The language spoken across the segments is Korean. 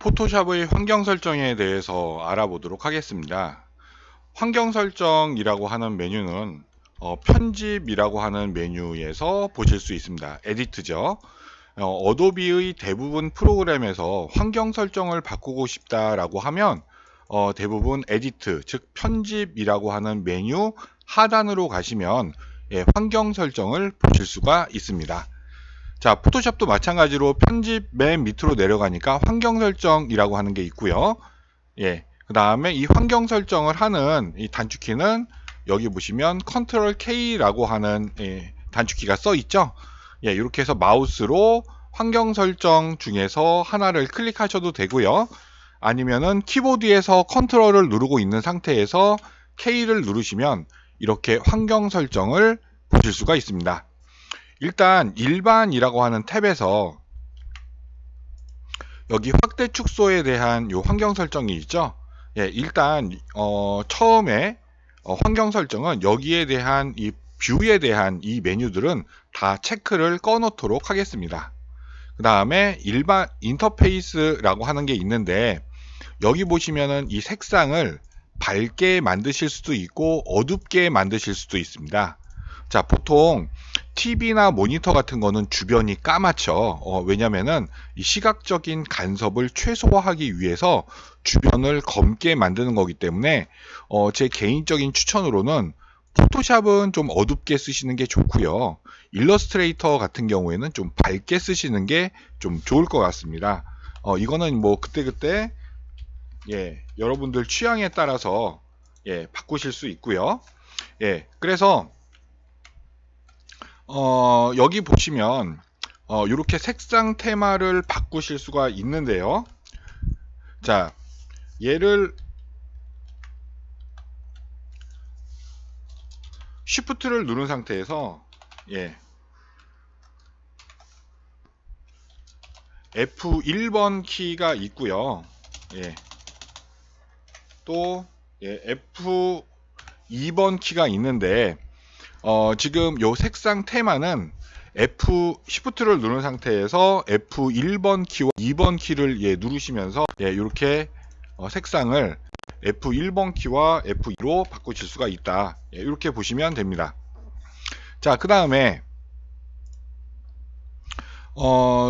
포토샵의 환경 설정에 대해서 알아보도록 하겠습니다. 환경 설정이라고 하는 메뉴는 편집이라고 하는 메뉴에서 보실 수 있습니다. 에디트죠. 어도비의 대부분 프로그램에서 환경 설정을 바꾸고 싶다라고 하면 대부분 에디트, 즉 편집이라고 하는 메뉴 하단으로 가시면 환경 설정을 보실 수가 있습니다. 자, 포토샵도 마찬가지로 편집 맨 밑으로 내려가니까 환경 설정이라고 하는 게 있고요. 그 다음에 이 환경 설정을 하는 이 단축키는 여기 보시면 컨트롤 K라고 하는 단축키가 써 있죠. 이렇게 해서 마우스로 환경 설정 중에서 하나를 클릭하셔도 되고요. 아니면은 키보드에서 컨트롤을 누르고 있는 상태에서 K를 누르시면 이렇게 환경 설정을 보실 수가 있습니다. 일단 일반이라고 하는 탭에서 여기 확대 축소에 대한 요 환경 설정이 있죠. 일단 처음에 환경 설정은 여기에 대한 이 뷰에 대한 이 메뉴들은 다 체크를 꺼 놓도록 하겠습니다. 그 다음에 일반 인터페이스라고 하는 게 있는데 여기 보시면은 이 색상을 밝게 만드실 수도 있고 어둡게 만드실 수도 있습니다. 자, 보통 TV나 모니터 같은 거는 주변이 까맣죠. 왜냐면은 이 시각적인 간섭을 최소화하기 위해서 주변을 검게 만드는 거기 때문에 제 개인적인 추천으로는 포토샵은 좀 어둡게 쓰시는 게 좋고요. 일러스트레이터 같은 경우에는 좀 밝게 쓰시는 게 좀 좋을 것 같습니다. 이거는 뭐 그때그때 여러분들 취향에 따라서 바꾸실 수 있고요. 그래서 여기 보시면 이렇게 색상 테마를 바꾸실 수가 있는데요. 자, 얘를 Shift를 누른 상태에서 F1번 키가 있고요. 또 F2번 키가 있는데 지금 요 색상 테마는 Shift를 누른 상태에서 F1번 키와 2번 키를 누르시면서 이렇게 색상을 F1번 키와 F2로 바꾸실 수가 있다. 이렇게 보시면 됩니다. 자, 그 다음에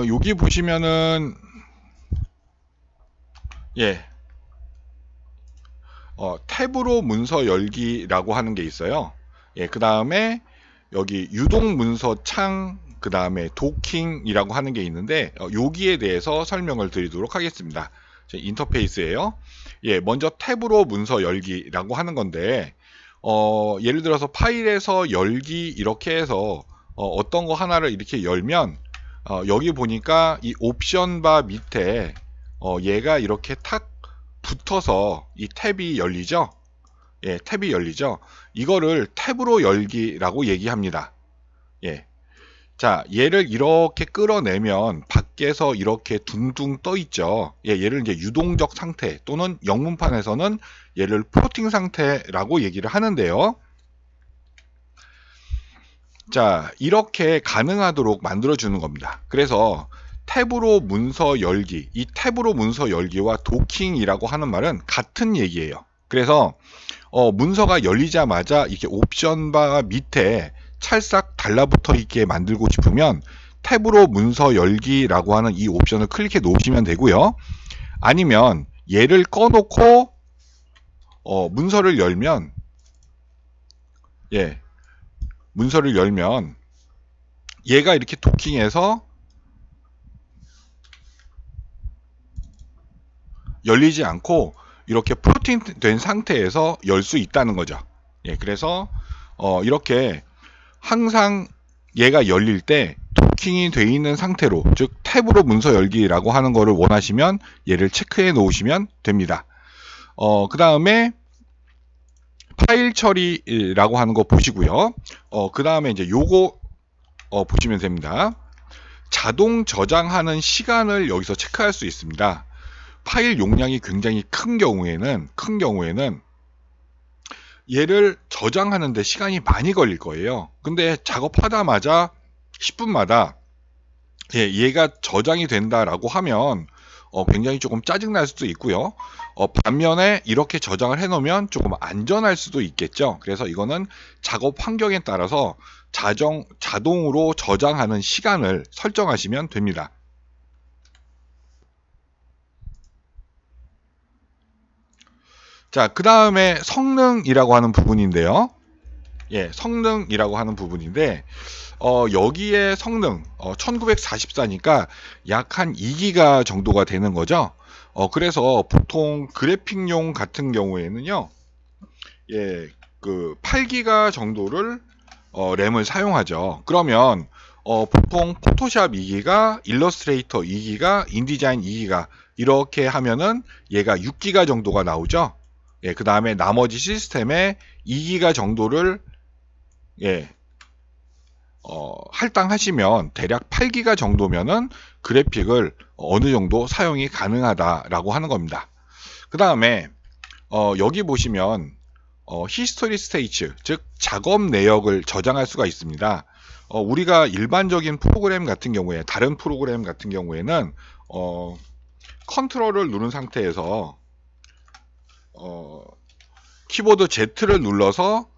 여기 보시면은 탭으로 문서 열기라고 하는 게 있어요. 그 다음에 여기 유동 문서 창, 그 다음에 도킹이라고 하는 게 있는데 여기에 대해서 설명을 드리도록 하겠습니다. 인터페이스예요. 먼저 탭으로 문서 열기라고 하는 건데 예를 들어서 파일에서 열기 이렇게 해서 어떤 거 하나를 이렇게 열면 여기 보니까 이 옵션 바 밑에 얘가 이렇게 탁 붙어서 이 탭이 열리죠. 탭이 열리죠. 이거를 탭으로 열기라고 얘기합니다. 자, 얘를 이렇게 끌어내면 밖에서 이렇게 둥둥 떠 있죠. 얘를 이제 유동적 상태 또는 영문판에서는 얘를 플로팅 상태라고 얘기를 하는데요. 자, 이렇게 가능하도록 만들어주는 겁니다. 그래서 탭으로 문서 열기, 이 탭으로 문서 열기와 도킹이라고 하는 말은 같은 얘기예요. 그래서 문서가 열리자마자 이렇게 옵션 바 밑에 찰싹 달라붙어 있게 만들고 싶으면 탭으로 문서 열기라고 하는 이 옵션을 클릭해 놓으시면 되고요. 아니면 얘를 꺼놓고 문서를 열면 문서를 열면 얘가 이렇게 도킹해서 열리지 않고 이렇게 플로팅 된 상태에서 열 수 있다는 거죠. 그래서 이렇게 항상 얘가 열릴 때 도킹이 되어 있는 상태로, 즉 탭으로 문서 열기라고 하는 거를 원하시면 얘를 체크해 놓으시면 됩니다. 그 다음에 파일 처리라고 하는 거 보시고요. 그 다음에 이제 요거 보시면 됩니다. 자동 저장하는 시간을 여기서 체크할 수 있습니다. 파일 용량이 굉장히 큰 경우에는 얘를 저장하는데 시간이 많이 걸릴 거예요. 근데 작업하다마자 10분마다 얘가 저장이 된다라고 하면 굉장히 조금 짜증날 수도 있고요. 반면에 이렇게 저장을 해 놓으면 조금 안전할 수도 있겠죠. 그래서 이거는 작업 환경에 따라서 자동으로 저장하는 시간을 설정하시면 됩니다. 자, 그 다음에 성능이라고 하는 부분인데요. 성능이라고 하는 부분인데, 여기에 성능, 1944니까 약 한 2기가 정도가 되는 거죠. 그래서 보통 그래픽용 같은 경우에는요, 그 8기가 정도를 램을 사용하죠. 그러면 보통 포토샵 2기가, 일러스트레이터 2기가, 인디자인 2기가 이렇게 하면은 얘가 6기가 정도가 나오죠. 그 다음에 나머지 시스템에 2기가 정도를 할당하시면 대략 8기가 정도면은 그래픽을 어느 정도 사용이 가능하다라고 하는 겁니다. 그 다음에 여기 보시면 히스토리 스테이츠, 즉 작업 내역을 저장할 수가 있습니다. 우리가 일반적인 프로그램 같은 경우에, 다른 프로그램 같은 경우에는 컨트롤을 누른 상태에서 키보드 Z를 눌러서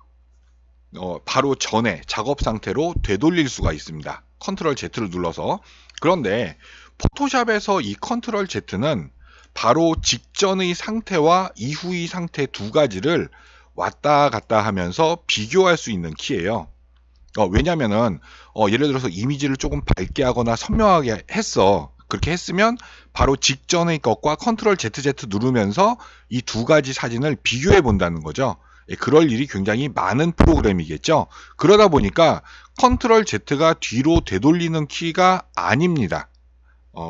바로 전에 작업 상태로 되돌릴 수가 있습니다. 컨트롤 Z를 눌러서. 그런데 포토샵에서 이 컨트롤 Z는 바로 직전의 상태와 이후의 상태 두 가지를 왔다 갔다 하면서 비교할 수 있는 키예요. 왜냐면은 예를 들어서 이미지를 조금 밝게 하거나 선명하게 했어. 그렇게 했으면 바로 직전의 것과 컨트롤 ZZ 누르면서 이 두 가지 사진을 비교해 본다는 거죠. 그럴 일이 굉장히 많은 프로그램이겠죠. 그러다 보니까 컨트롤 Z가 뒤로 되돌리는 키가 아닙니다.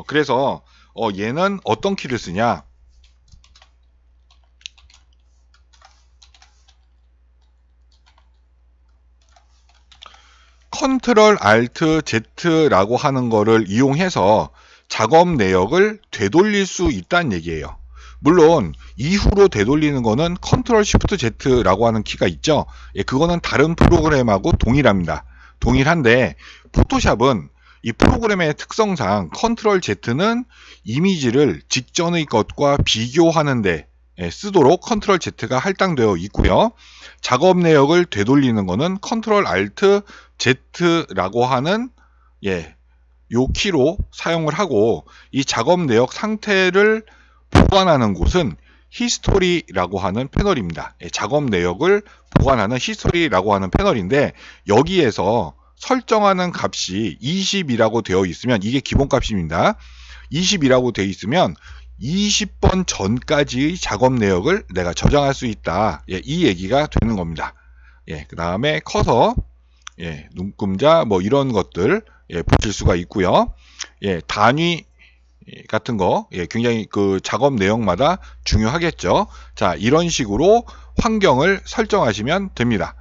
그래서 얘는 어떤 키를 쓰냐? 컨트롤 알트 Z라고 하는 거를 이용해서 작업 내역을 되돌릴 수 있다는 얘기예요. 물론 이후로 되돌리는 거는 컨트롤 쉬프트 Z라고 하는 키가 있죠. 그거는 다른 프로그램하고 동일합니다. 동일한데 포토샵은 이 프로그램의 특성상 컨트롤 Z는 이미지를 직전의 것과 비교하는데 쓰도록 컨트롤 Z가 할당되어 있고요. 작업 내역을 되돌리는 거는 컨트롤 알트 Z라고 하는 요 키로 사용을 하고, 이 작업 내역 상태를 보관하는 곳은 히스토리라고 하는 패널입니다. 작업 내역을 보관하는 히스토리라고 하는 패널인데, 여기에서 설정하는 값이 20이라고 되어 있으면, 이게 기본 값입니다. 20이라고 되어 있으면 20번 전까지의 작업 내역을 내가 저장할 수 있다. 이 얘기가 되는 겁니다. 그 다음에 커서, 눈금자 뭐 이런 것들 보실 수가 있고요. 단위 같은 거 굉장히 그 작업 내용마다 중요하겠죠. 자, 이런 식으로 환경을 설정하시면 됩니다.